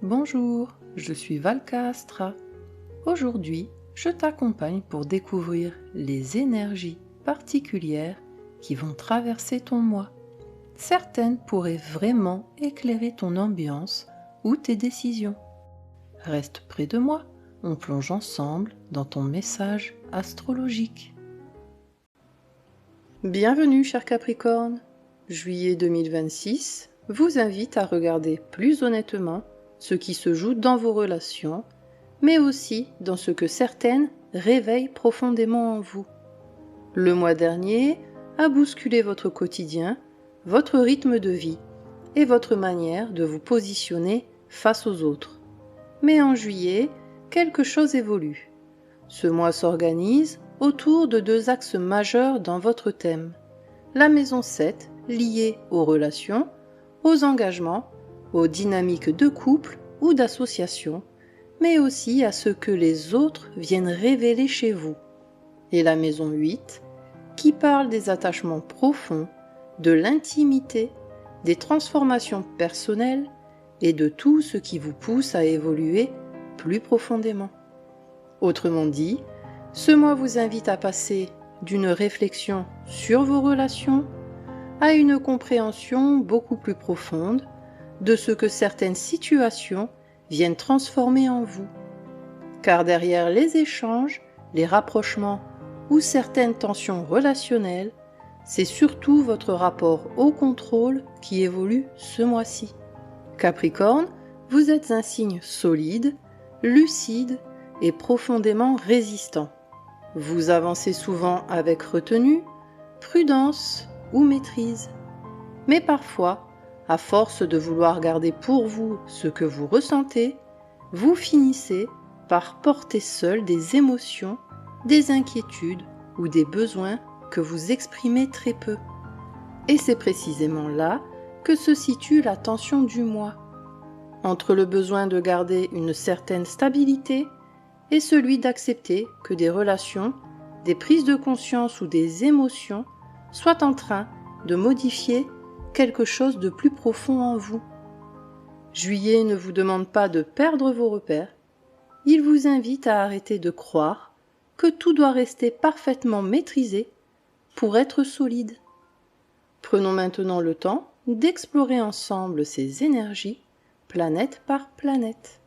Bonjour, je suis Valka Astra. Aujourd'hui, je t'accompagne pour découvrir les énergies particulières qui vont traverser ton moi. Certaines pourraient vraiment éclairer ton ambiance ou tes décisions. Reste près de moi, on plonge ensemble dans ton message astrologique. Bienvenue, cher Capricorne. Juillet 2026 vous invite à regarder plus honnêtement ce qui se joue dans vos relations, mais aussi dans ce que certaines réveillent profondément en vous. Le mois dernier a bousculé votre quotidien, votre rythme de vie et votre manière de vous positionner face aux autres. Mais en juillet, quelque chose évolue. Ce mois s'organise autour de deux axes majeurs dans votre thème. La maison 7, liée aux relations, aux engagements, aux dynamiques de couple ou d'association, mais aussi à ce que les autres viennent révéler chez vous. Et la maison 8, qui parle des attachements profonds, de l'intimité, des transformations personnelles et de tout ce qui vous pousse à évoluer plus profondément. Autrement dit, ce mois vous invite à passer d'une réflexion sur vos relations à une compréhension beaucoup plus profonde de ce que certaines situations viennent transformer en vous. Car derrière les échanges, les rapprochements ou certaines tensions relationnelles, c'est surtout votre rapport au contrôle qui évolue ce mois-ci. Capricorne, vous êtes un signe solide, lucide et profondément résistant. Vous avancez souvent avec retenue, prudence ou maîtrise. Mais parfois, à force de vouloir garder pour vous ce que vous ressentez, vous finissez par porter seul des émotions, des inquiétudes ou des besoins que vous exprimez très peu. Et c'est précisément là que se situe la tension du moi, entre le besoin de garder une certaine stabilité et celui d'accepter que des relations, des prises de conscience ou des émotions soient en train de modifier quelque chose de plus profond en vous. Juillet ne vous demande pas de perdre vos repères, il vous invite à arrêter de croire que tout doit rester parfaitement maîtrisé pour être solide. Prenons maintenant le temps d'explorer ensemble ces énergies, planète par planète.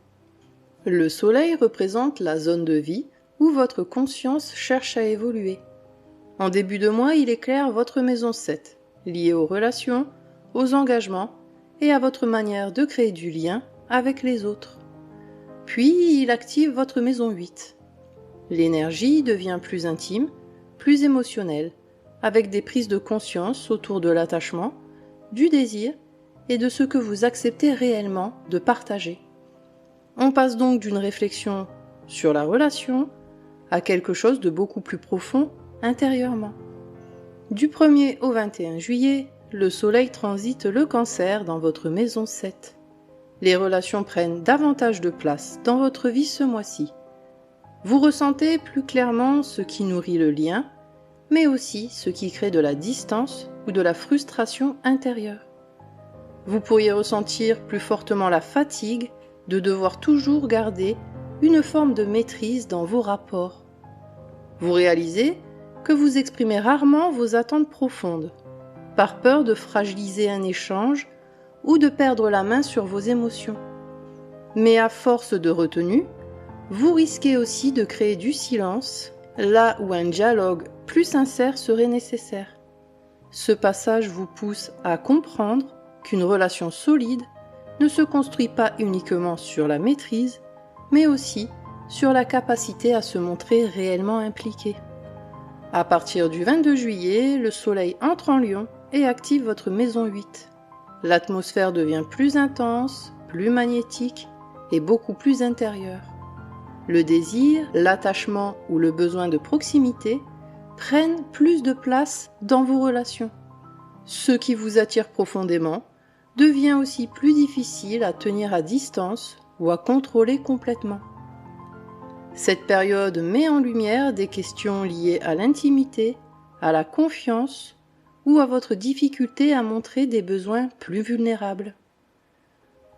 Le Soleil représente la zone de vie où votre conscience cherche à évoluer. En début de mois, il éclaire votre maison 7, liée aux relations, aux engagements et à votre manière de créer du lien avec les autres. Puis, il active votre maison 8. L'énergie devient plus intime, plus émotionnelle, avec des prises de conscience autour de l'attachement, du désir et de ce que vous acceptez réellement de partager. On passe donc d'une réflexion sur la relation à quelque chose de beaucoup plus profond intérieurement. Du 1er au 21 juillet, le Soleil transite le Cancer dans votre maison 7. Les relations prennent davantage de place dans votre vie ce mois-ci. Vous ressentez plus clairement ce qui nourrit le lien, mais aussi ce qui crée de la distance ou de la frustration intérieure. Vous pourriez ressentir plus fortement la fatigue de devoir toujours garder une forme de maîtrise dans vos rapports. Vous réalisez que vous exprimez rarement vos attentes profondes, par peur de fragiliser un échange ou de perdre la main sur vos émotions. Mais à force de retenue, vous risquez aussi de créer du silence, là où un dialogue plus sincère serait nécessaire. Ce passage vous pousse à comprendre qu'une relation solide ne se construit pas uniquement sur la maîtrise, mais aussi sur la capacité à se montrer réellement impliqué. À partir du 22 juillet, le Soleil entre en Lion et active votre maison 8. L'atmosphère devient plus intense, plus magnétique et beaucoup plus intérieure. Le désir, l'attachement ou le besoin de proximité prennent plus de place dans vos relations. Ce qui vous attire profondément devient aussi plus difficile à tenir à distance ou à contrôler complètement. Cette période met en lumière des questions liées à l'intimité, à la confiance ou à votre difficulté à montrer des besoins plus vulnérables.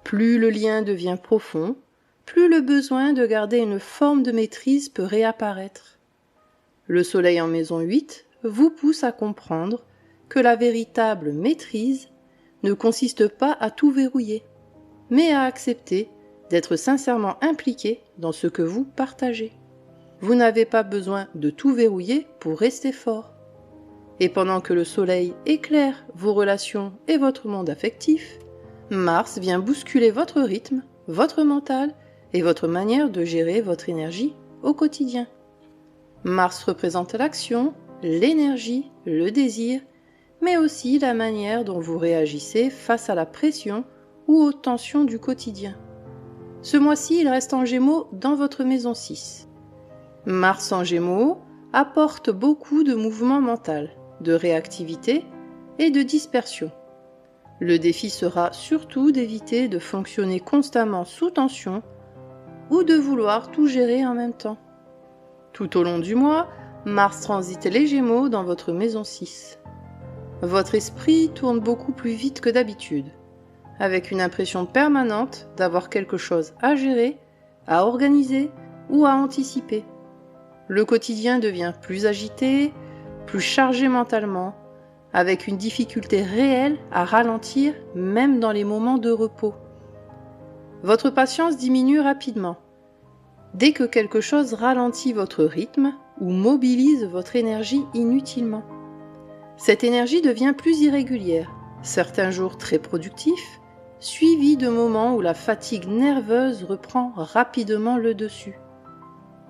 Plus le lien devient profond, plus le besoin de garder une forme de maîtrise peut réapparaître. Le soleil en maison 8 vous pousse à comprendre que la véritable maîtrise ne consiste pas à tout verrouiller, mais à accepter d'être sincèrement impliqué dans ce que vous partagez. Vous n'avez pas besoin de tout verrouiller pour rester fort. Et pendant que le soleil éclaire vos relations et votre monde affectif, Mars vient bousculer votre rythme, votre mental et votre manière de gérer votre énergie au quotidien. Mars représente l'action, l'énergie, le désir, mais aussi la manière dont vous réagissez face à la pression ou aux tensions du quotidien. Ce mois-ci, il reste en Gémeaux dans votre maison 6. Mars en Gémeaux apporte beaucoup de mouvement mental, de réactivité et de dispersion. Le défi sera surtout d'éviter de fonctionner constamment sous tension ou de vouloir tout gérer en même temps. Tout au long du mois, Mars transite les Gémeaux dans votre maison 6. Votre esprit tourne beaucoup plus vite que d'habitude, avec une impression permanente d'avoir quelque chose à gérer, à organiser ou à anticiper. Le quotidien devient plus agité, plus chargé mentalement, avec une difficulté réelle à ralentir même dans les moments de repos. Votre patience diminue rapidement. Dès que quelque chose ralentit votre rythme ou mobilise votre énergie inutilement. Cette énergie devient plus irrégulière, certains jours très productifs, suivis de moments où la fatigue nerveuse reprend rapidement le dessus.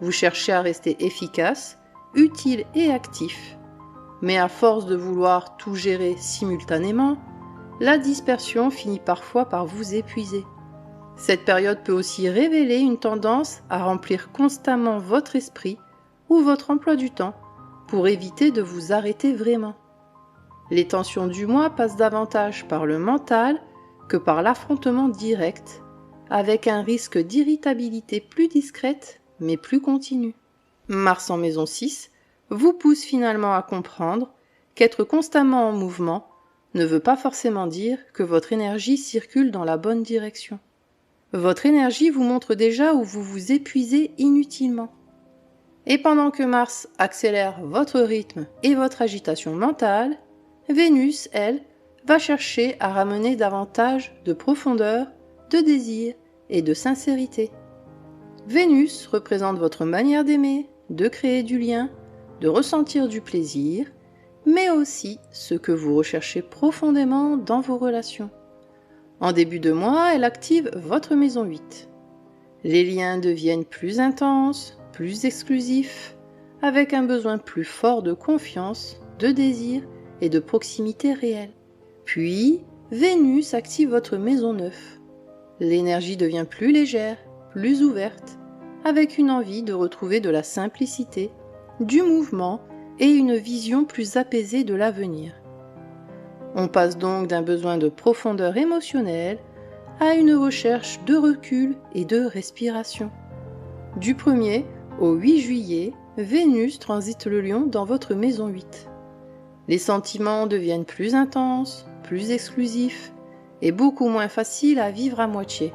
Vous cherchez à rester efficace, utile et actif, mais à force de vouloir tout gérer simultanément, la dispersion finit parfois par vous épuiser. Cette période peut aussi révéler une tendance à remplir constamment votre esprit ou votre emploi du temps pour éviter de vous arrêter vraiment. Les tensions du mois passent davantage par le mental que par l'affrontement direct, avec un risque d'irritabilité plus discrète mais plus continue. Mars en maison 6 vous pousse finalement à comprendre qu'être constamment en mouvement ne veut pas forcément dire que votre énergie circule dans la bonne direction. Votre énergie vous montre déjà où vous vous épuisez inutilement. Et pendant que Mars accélère votre rythme et votre agitation mentale, Vénus, elle, va chercher à ramener davantage de profondeur, de désir et de sincérité. Vénus représente votre manière d'aimer, de créer du lien, de ressentir du plaisir, mais aussi ce que vous recherchez profondément dans vos relations. En début de mois, elle active votre maison 8. Les liens deviennent plus intenses, plus exclusifs, avec un besoin plus fort de confiance, de désir et de proximité réelle. Puis, Vénus active votre maison 9. L'énergie devient plus légère, plus ouverte, avec une envie de retrouver de la simplicité, du mouvement et une vision plus apaisée de l'avenir. On passe donc d'un besoin de profondeur émotionnelle à une recherche de recul et de respiration. Du 1er au 8 juillet, Vénus transite le Lion dans votre maison 8. Les sentiments deviennent plus intenses, plus exclusifs et beaucoup moins faciles à vivre à moitié.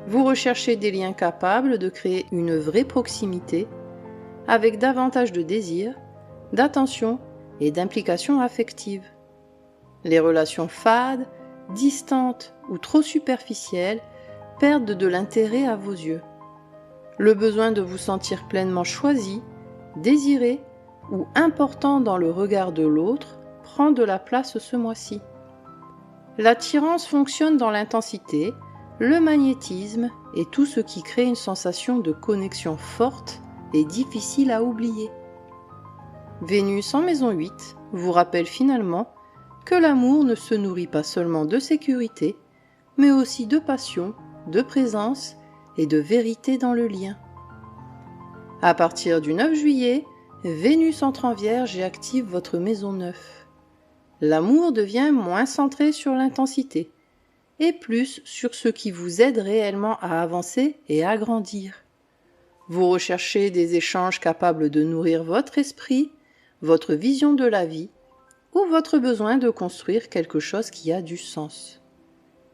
Vous recherchez des liens capables de créer une vraie proximité avec davantage de désir, d'attention et d'implication affective. Les relations fades, distantes ou trop superficielles perdent de l'intérêt à vos yeux. Le besoin de vous sentir pleinement choisi, désiré ou important dans le regard de l'autre prend de la place ce mois-ci. L'attirance fonctionne dans l'intensité, le magnétisme et tout ce qui crée une sensation de connexion forte et difficile à oublier. Vénus en maison 8 vous rappelle finalement que l'amour ne se nourrit pas seulement de sécurité, mais aussi de passion, de présence et de vérité dans le lien. À partir du 9 juillet, Vénus entre en Vierge et active votre maison 9. L'amour devient moins centré sur l'intensité et plus sur ce qui vous aide réellement à avancer et à grandir. Vous recherchez des échanges capables de nourrir votre esprit, votre vision de la vie ou votre besoin de construire quelque chose qui a du sens.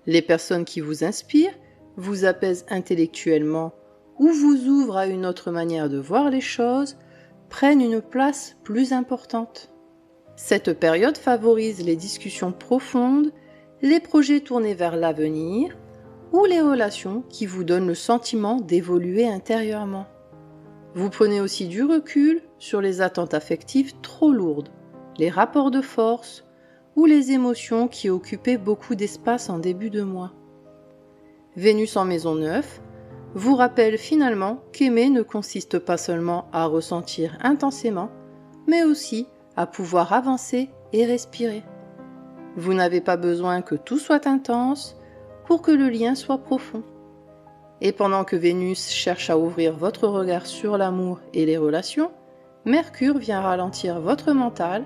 Les personnes qui vous inspirent, vous apaisent intellectuellement ou vous ouvrent à une autre manière de voir les choses prennent une place plus importante. Cette période favorise les discussions profondes, les projets tournés vers l'avenir ou les relations qui vous donnent le sentiment d'évoluer intérieurement. Vous prenez aussi du recul sur les attentes affectives trop lourdes, les rapports de force ou les émotions qui occupaient beaucoup d'espace en début de mois. Vénus en maison 9 vous rappelle finalement qu'aimer ne consiste pas seulement à ressentir intensément, mais aussi à pouvoir avancer et respirer. Vous n'avez pas besoin que tout soit intense pour que le lien soit profond. Et pendant que Vénus cherche à ouvrir votre regard sur l'amour et les relations, Mercure vient ralentir votre mental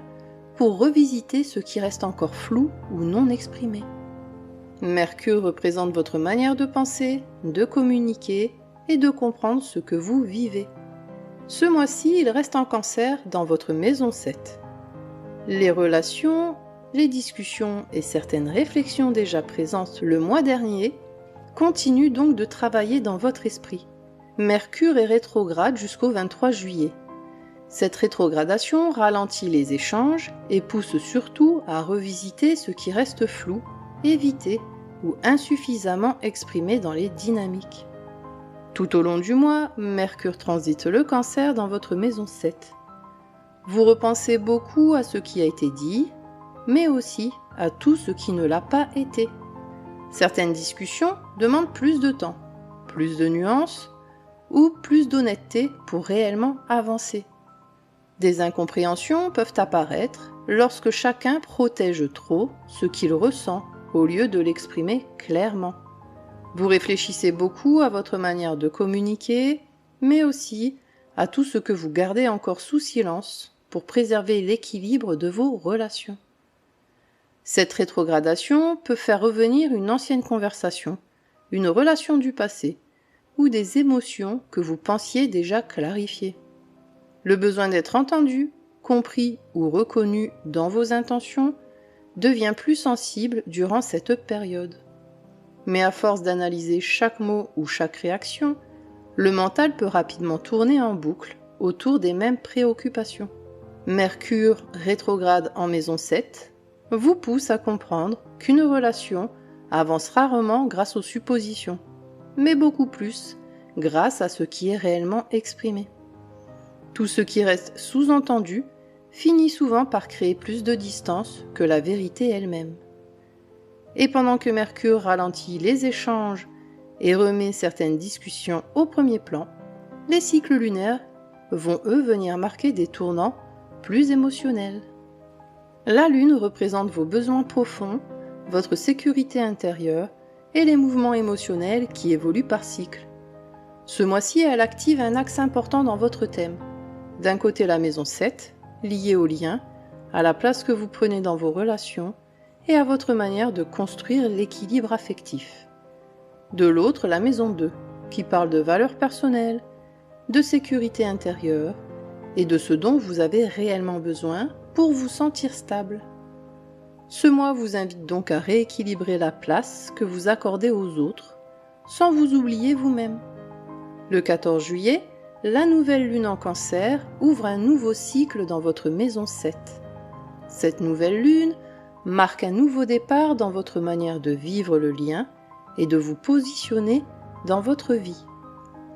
pour revisiter ce qui reste encore flou ou non exprimé. Mercure représente votre manière de penser, de communiquer et de comprendre ce que vous vivez. Ce mois-ci, il reste en Cancer dans votre maison 7. Les relations, les discussions et certaines réflexions déjà présentes le mois dernier continuent donc de travailler dans votre esprit. Mercure est rétrograde jusqu'au 23 juillet. Cette rétrogradation ralentit les échanges et pousse surtout à revisiter ce qui reste flou, évité ou insuffisamment exprimé dans les dynamiques. Tout au long du mois, Mercure transite le Cancer dans votre maison 7. Vous repensez beaucoup à ce qui a été dit, mais aussi à tout ce qui ne l'a pas été. Certaines discussions demandent plus de temps, plus de nuances ou plus d'honnêteté pour réellement avancer. Des incompréhensions peuvent apparaître lorsque chacun protège trop ce qu'il ressent au lieu de l'exprimer clairement. Vous réfléchissez beaucoup à votre manière de communiquer, mais aussi à tout ce que vous gardez encore sous silence pour préserver l'équilibre de vos relations. Cette rétrogradation peut faire revenir une ancienne conversation, une relation du passé, ou des émotions que vous pensiez déjà clarifiées. Le besoin d'être entendu, compris ou reconnu dans vos intentions devient plus sensible durant cette période. Mais à force d'analyser chaque mot ou chaque réaction, le mental peut rapidement tourner en boucle autour des mêmes préoccupations. Mercure rétrograde en maison 7 vous pousse à comprendre qu'une relation avance rarement grâce aux suppositions, mais beaucoup plus grâce à ce qui est réellement exprimé. Tout ce qui reste sous-entendu finit souvent par créer plus de distance que la vérité elle-même. Et pendant que Mercure ralentit les échanges et remet certaines discussions au premier plan, les cycles lunaires vont eux venir marquer des tournants plus émotionnels. La Lune représente vos besoins profonds, votre sécurité intérieure et les mouvements émotionnels qui évoluent par cycle. Ce mois-ci, elle active un axe important dans votre thème. D'un côté, la maison 7, liée au lien, à la place que vous prenez dans vos relations et à votre manière de construire l'équilibre affectif. De l'autre, la maison 2, qui parle de valeurs personnelles, de sécurité intérieure et de ce dont vous avez réellement besoin pour vous sentir stable. Ce mois vous invite donc à rééquilibrer la place que vous accordez aux autres, sans vous oublier vous-même. Le 14 juillet, la nouvelle lune en Cancer ouvre un nouveau cycle dans votre maison 7. Cette nouvelle lune marque un nouveau départ dans votre manière de vivre le lien et de vous positionner dans votre vie.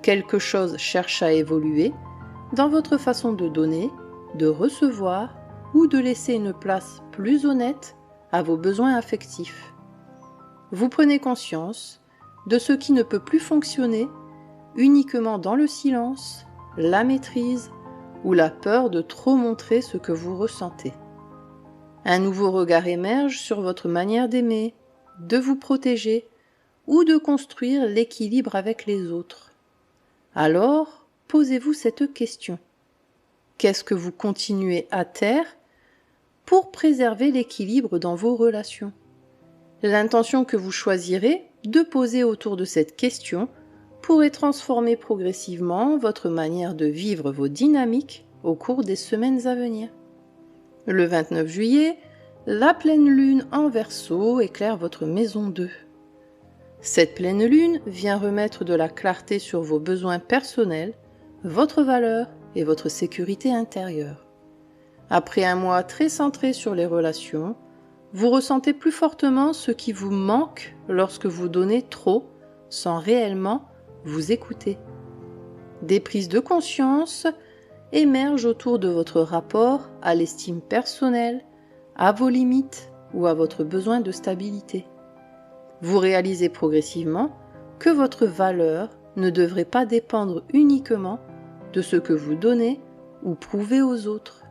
Quelque chose cherche à évoluer dans votre façon de donner, de recevoir ou de laisser une place plus honnête à vos besoins affectifs. Vous prenez conscience de ce qui ne peut plus fonctionner uniquement dans le silence, la maîtrise ou la peur de trop montrer ce que vous ressentez. Un nouveau regard émerge sur votre manière d'aimer, de vous protéger ou de construire l'équilibre avec les autres. Alors, posez-vous cette question. Qu'est-ce que vous continuez à taire pour préserver l'équilibre dans vos relations? L'intention que vous choisirez de poser autour de cette question pourrait transformer progressivement votre manière de vivre vos dynamiques au cours des semaines à venir. Le 29 juillet, la pleine lune en Verseau éclaire votre maison 2. Cette pleine lune vient remettre de la clarté sur vos besoins personnels, votre valeur et votre sécurité intérieure. Après un mois très centré sur les relations, vous ressentez plus fortement ce qui vous manque lorsque vous donnez trop sans réellement vous écouter. Des prises de conscience émergent autour de votre rapport à l'estime personnelle, à vos limites ou à votre besoin de stabilité. Vous réalisez progressivement que votre valeur ne devrait pas dépendre uniquement de ce que vous donnez ou prouvez aux autres.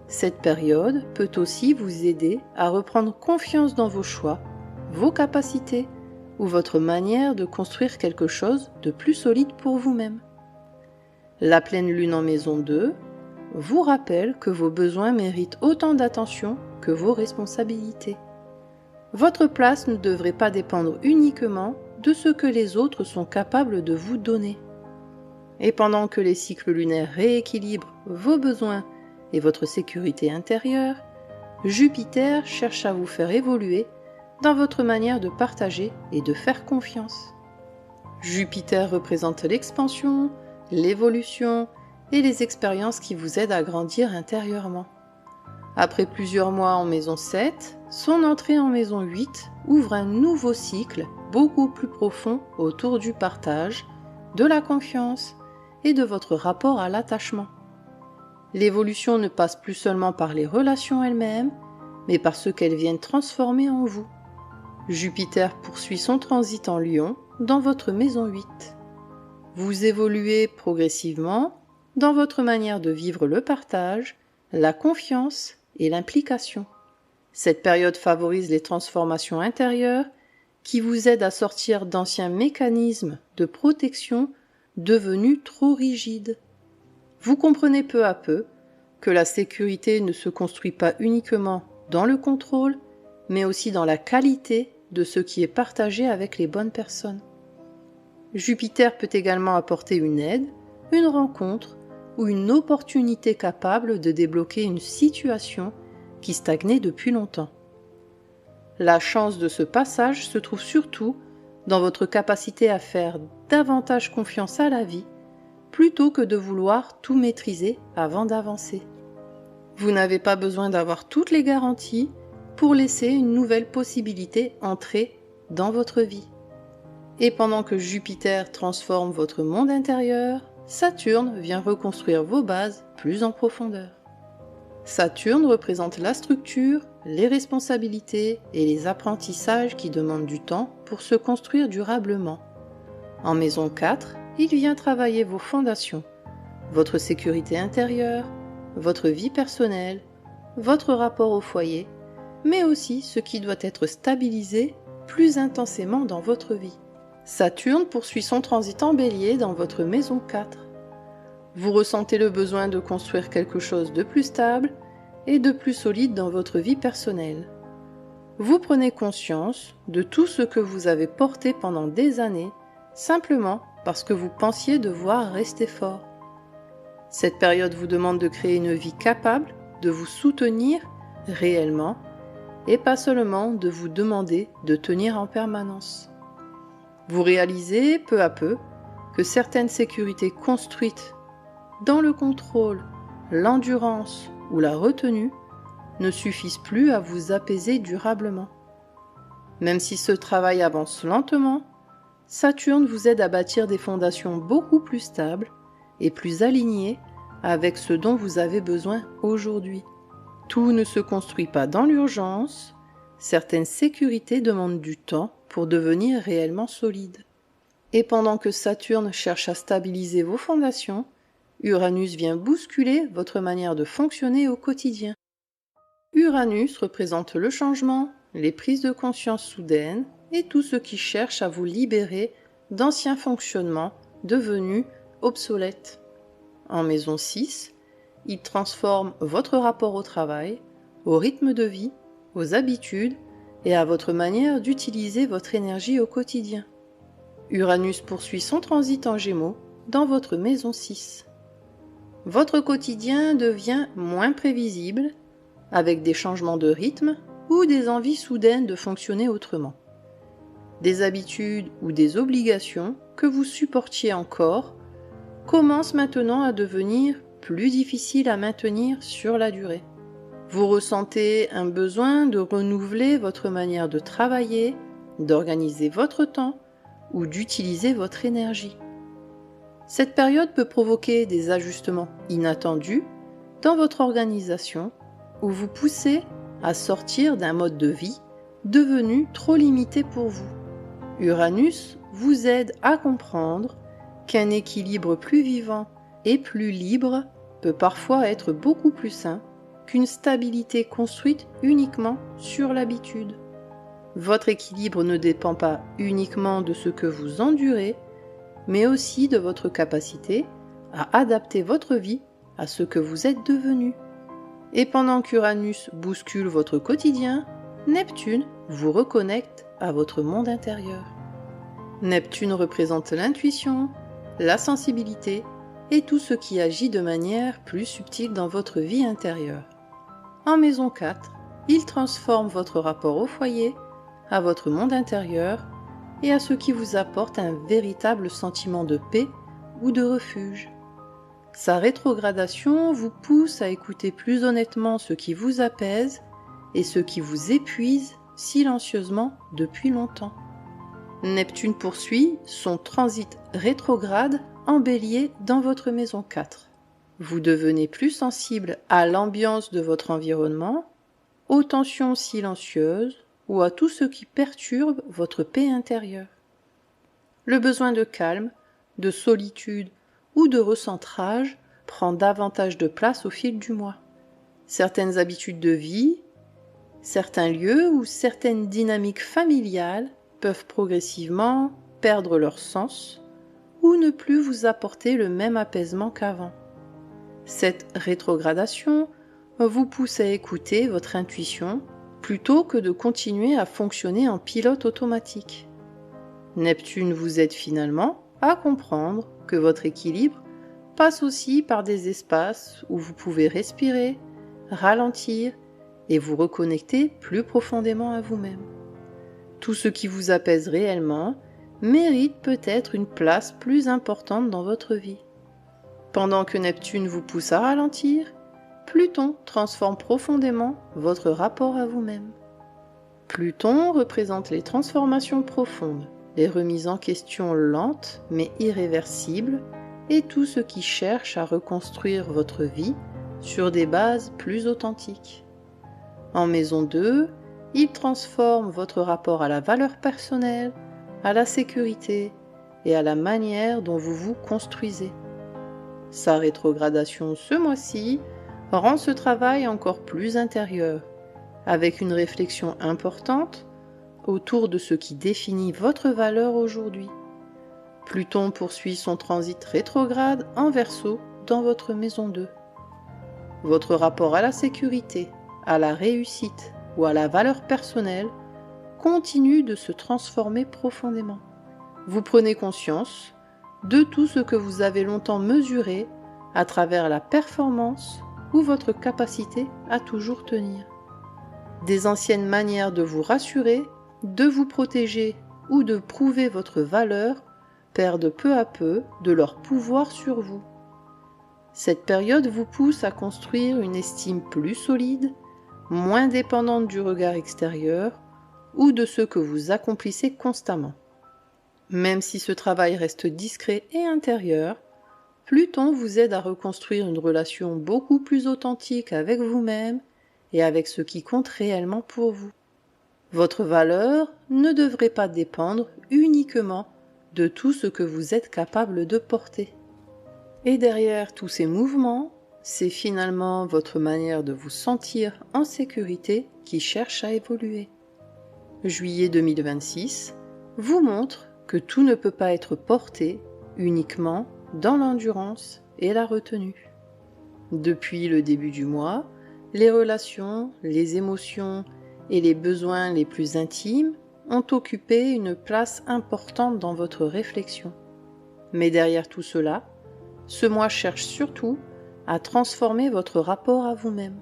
Cette période peut aussi vous aider à reprendre confiance dans vos choix, vos capacités ou votre manière de construire quelque chose de plus solide pour vous-même. La pleine lune en maison 2 vous rappelle que vos besoins méritent autant d'attention que vos responsabilités. Votre place ne devrait pas dépendre uniquement de ce que les autres sont capables de vous donner. Et pendant que les cycles lunaires rééquilibrent vos besoins et votre sécurité intérieure, Jupiter cherche à vous faire évoluer dans votre manière de partager et de faire confiance. Jupiter représente l'expansion, l'évolution et les expériences qui vous aident à grandir intérieurement. Après plusieurs mois en maison 7, son entrée en maison 8 ouvre un nouveau cycle beaucoup plus profond autour du partage, de la confiance et de votre rapport à l'attachement. L'évolution ne passe plus seulement par les relations elles-mêmes, mais par ce qu'elles viennent transformer en vous. Jupiter poursuit son transit en Lion dans votre maison 8. Vous évoluez progressivement dans votre manière de vivre le partage, la confiance et l'implication. Cette période favorise les transformations intérieures qui vous aident à sortir d'anciens mécanismes de protection devenus trop rigides. Vous comprenez peu à peu que la sécurité ne se construit pas uniquement dans le contrôle, mais aussi dans la qualité de ce qui est partagé avec les bonnes personnes. Jupiter peut également apporter une aide, une rencontre ou une opportunité capable de débloquer une situation qui stagnait depuis longtemps. La chance de ce passage se trouve surtout dans votre capacité à faire davantage confiance à la vie plutôt que de vouloir tout maîtriser avant d'avancer. Vous n'avez pas besoin d'avoir toutes les garanties pour laisser une nouvelle possibilité entrer dans votre vie. Et pendant que Jupiter transforme votre monde intérieur, Saturne vient reconstruire vos bases plus en profondeur. Saturne représente la structure, les responsabilités et les apprentissages qui demandent du temps pour se construire durablement. En maison 4, il vient travailler vos fondations, votre sécurité intérieure, votre vie personnelle, votre rapport au foyer, mais aussi ce qui doit être stabilisé plus intensément dans votre vie. Saturne poursuit son transit en Bélier dans votre maison 4. Vous ressentez le besoin de construire quelque chose de plus stable et de plus solide dans votre vie personnelle. Vous prenez conscience de tout ce que vous avez porté pendant des années, simplement parce que vous pensiez devoir rester fort. Cette période vous demande de créer une vie capable de vous soutenir réellement et pas seulement de vous demander de tenir en permanence. Vous réalisez peu à peu que certaines sécurités construites dans le contrôle, l'endurance ou la retenue ne suffisent plus à vous apaiser durablement. Même si ce travail avance lentement, Saturne vous aide à bâtir des fondations beaucoup plus stables et plus alignées avec ce dont vous avez besoin aujourd'hui. Tout ne se construit pas dans l'urgence, certaines sécurités demandent du temps pour devenir réellement solides. Et pendant que Saturne cherche à stabiliser vos fondations, Uranus vient bousculer votre manière de fonctionner au quotidien. Uranus représente le changement, les prises de conscience soudaines et tout ce qui cherche à vous libérer d'anciens fonctionnements devenus obsolètes. En maison 6, il transforme votre rapport au travail, au rythme de vie, aux habitudes et à votre manière d'utiliser votre énergie au quotidien. Uranus poursuit son transit en Gémeaux dans votre maison 6. Votre quotidien devient moins prévisible, avec des changements de rythme ou des envies soudaines de fonctionner autrement. des habitudes ou des obligations que vous supportiez encore commencent maintenant à devenir plus difficiles à maintenir sur la durée. Vous ressentez un besoin de renouveler votre manière de travailler, d'organiser votre temps ou d'utiliser votre énergie. Cette période peut provoquer des ajustements inattendus dans votre organisation ou vous pousser à sortir d'un mode de vie devenu trop limité pour vous. Uranus vous aide à comprendre qu'un équilibre plus vivant et plus libre peut parfois être beaucoup plus sain qu'une stabilité construite uniquement sur l'habitude. Votre équilibre ne dépend pas uniquement de ce que vous endurez, mais aussi de votre capacité à adapter votre vie à ce que vous êtes devenu. Et pendant qu'Uranus bouscule votre quotidien, Neptune vous reconnecte à votre monde intérieur. Neptune représente l'intuition, la sensibilité et tout ce qui agit de manière plus subtile dans votre vie intérieure. En maison 4, il transforme votre rapport au foyer, à votre monde intérieur et à ce qui vous apporte un véritable sentiment de paix ou de refuge. Sa rétrogradation vous pousse à écouter plus honnêtement ce qui vous apaise et ce qui vous épuise silencieusement depuis longtemps. Neptune poursuit son transit rétrograde en Bélier dans votre maison 4. Vous devenez plus sensible à l'ambiance de votre environnement, aux tensions silencieuses ou à tout ce qui perturbe votre paix intérieure. Le besoin de calme, de solitude ou de recentrage prend davantage de place au fil du mois. Certaines habitudes de vie, certains lieux ou certaines dynamiques familiales peuvent progressivement perdre leur sens ou ne plus vous apporter le même apaisement qu'avant. Cette rétrogradation vous pousse à écouter votre intuition plutôt que de continuer à fonctionner en pilote automatique. Neptune vous aide finalement à comprendre que votre équilibre passe aussi par des espaces où vous pouvez respirer, ralentir et vous reconnecter plus profondément à vous-même. Tout ce qui vous apaise réellement mérite peut-être une place plus importante dans votre vie. Pendant que Neptune vous pousse à ralentir, Pluton transforme profondément votre rapport à vous-même. Pluton représente les transformations profondes, les remises en question lentes mais irréversibles et tout ce qui cherche à reconstruire votre vie sur des bases plus authentiques. En maison 2, il transforme votre rapport à la valeur personnelle, à la sécurité et à la manière dont vous vous construisez. Sa rétrogradation ce mois-ci rend ce travail encore plus intérieur, avec une réflexion importante autour de ce qui définit votre valeur aujourd'hui. Pluton poursuit son transit rétrograde en Verseau dans votre maison 2. Votre rapport à la sécurité, à la réussite ou à la valeur personnelle continue de se transformer profondément. Vous prenez conscience de tout ce que vous avez longtemps mesuré à travers la performance ou votre capacité à toujours tenir. Des anciennes manières de vous rassurer, de vous protéger ou de prouver votre valeur perdent peu à peu de leur pouvoir sur vous. Cette période vous pousse à construire une estime plus solide, moins dépendante du regard extérieur ou de ce que vous accomplissez constamment. Même si ce travail reste discret et intérieur, Pluton vous aide à reconstruire une relation beaucoup plus authentique avec vous-même et avec ce qui compte réellement pour vous. Votre valeur ne devrait pas dépendre uniquement de tout ce que vous êtes capable de porter. Et derrière tous ces mouvements, c'est finalement votre manière de vous sentir en sécurité qui cherche à évoluer. Juillet 2026 vous montre que tout ne peut pas être porté uniquement dans l'endurance et la retenue. Depuis le début du mois, les relations, les émotions et les besoins les plus intimes ont occupé une place importante dans votre réflexion. Mais derrière tout cela, ce mois cherche surtout à transformer votre rapport à vous-même.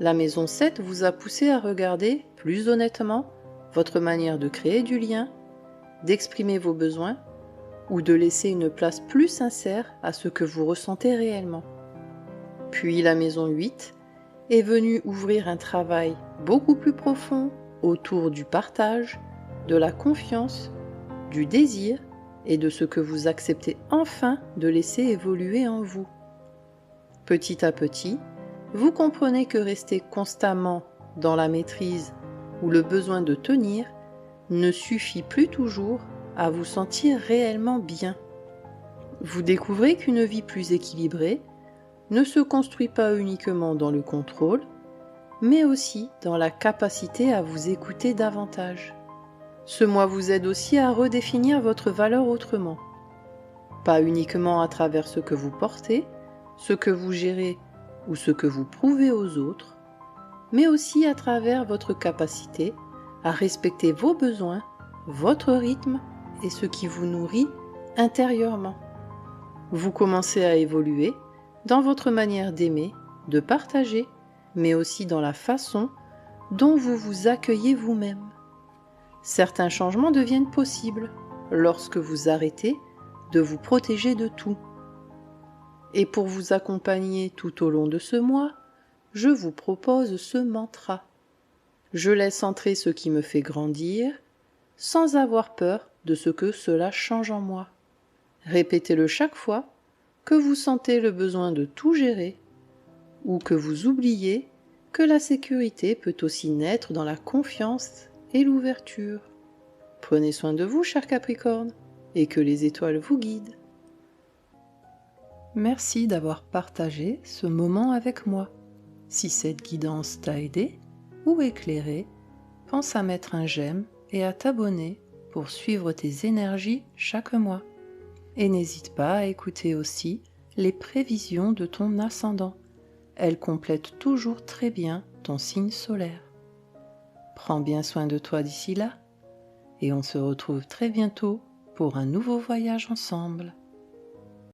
La maison 7 vous a poussé à regarder plus honnêtement votre manière de créer du lien, d'exprimer vos besoins ou de laisser une place plus sincère à ce que vous ressentez réellement. Puis la maison 8 est venue ouvrir un travail beaucoup plus profond autour du partage, de la confiance, du désir et de ce que vous acceptez enfin de laisser évoluer en vous. Petit à petit, vous comprenez que rester constamment dans la maîtrise ou le besoin de tenir ne suffit plus toujours à vous sentir réellement bien. Vous découvrez qu'une vie plus équilibrée ne se construit pas uniquement dans le contrôle, mais aussi dans la capacité à vous écouter davantage. Ce mois vous aide aussi à redéfinir votre valeur autrement. Pas uniquement à travers ce que vous portez, ce que vous gérez ou ce que vous prouvez aux autres, mais aussi à travers votre capacité à respecter vos besoins, votre rythme et ce qui vous nourrit intérieurement. Vous commencez à évoluer dans votre manière d'aimer, de partager, mais aussi dans la façon dont vous vous accueillez vous-même. Certains changements deviennent possibles lorsque vous arrêtez de vous protéger de tout. Et pour vous accompagner tout au long de ce mois, je vous propose ce mantra. Je laisse entrer ce qui me fait grandir, sans avoir peur de ce que cela change en moi. Répétez-le chaque fois que vous sentez le besoin de tout gérer ou que vous oubliez que la sécurité peut aussi naître dans la confiance et l'ouverture. Prenez soin de vous, cher Capricorne, et que les étoiles vous guident. Merci d'avoir partagé ce moment avec moi. Si cette guidance t'a aidé ou éclairé, pense à mettre un j'aime et à t'abonner pour suivre tes énergies chaque mois. Et n'hésite pas à écouter aussi les prévisions de ton ascendant. Elles complètent toujours très bien ton signe solaire. Prends bien soin de toi d'ici là, et on se retrouve très bientôt pour un nouveau voyage ensemble.